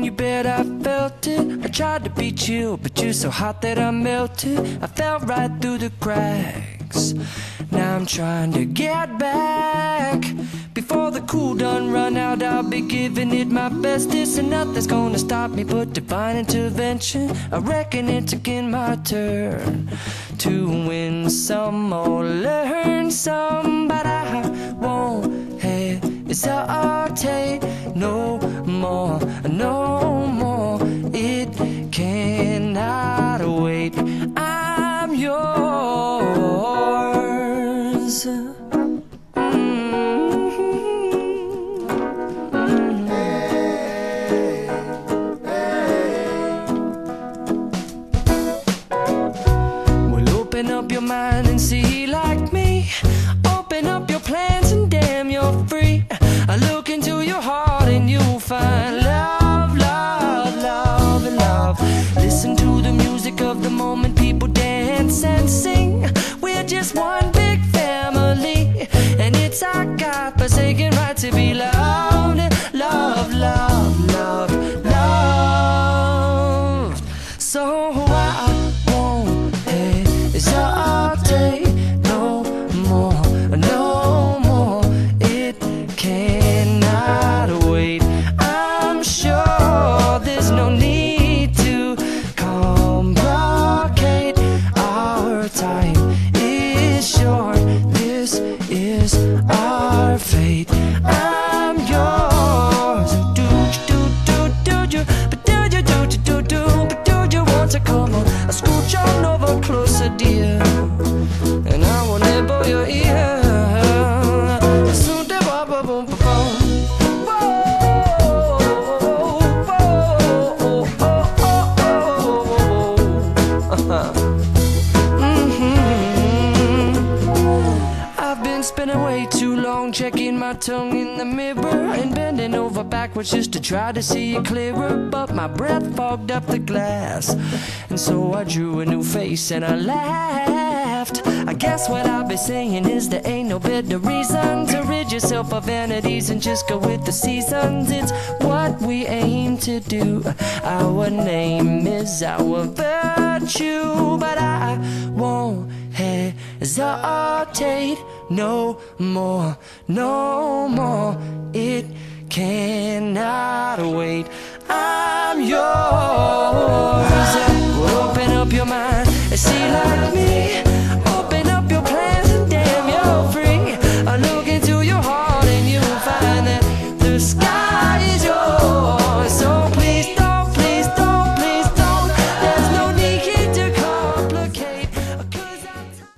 in your bed, I felt it. I tried to be chill, but you're so hot that I melted. I fell right through the cracks. Now I'm trying to get back. Before the cool done run out, I'll be giving it my bestest, and nothing's gonna stop me but divine intervention. I reckon it's again my turn to win some or learn some, but I won't hesitate no more, no more. It cannot wait. I'm yours. Open up your mind and see like me. Open up your plans and damn, you're free. I look into your heart and you'll find love, love, love, and love. Listen to the music of the moment, people dance and sing. We're just one big family, and it's our God-forsaken right to be loved, love, love, love, loved. So I won't hesitate no more, no more. It cannot wait. I'm sure there's no need to complicate. Our time is short. This is our fate. I'm yours. Do you, but do you, but do you want to come on? I scooch on over closer, dear, and I will nibble your ear. Soon they whoa, whoa, I've been spending way too long checking my tongue in the mirror and bending over backwards just to try to see it clearer, but my breath fogged up the glass, and so I drew a new face and I laughed. I guess what I'll be saying is there ain't no better reason to rid yourself of vanities and just go with the seasons. It's what we aim to do. Our name is our virtue, but I won't hesitate no more, no more. It cannot wait. I'm yours. Open up your mind and see life.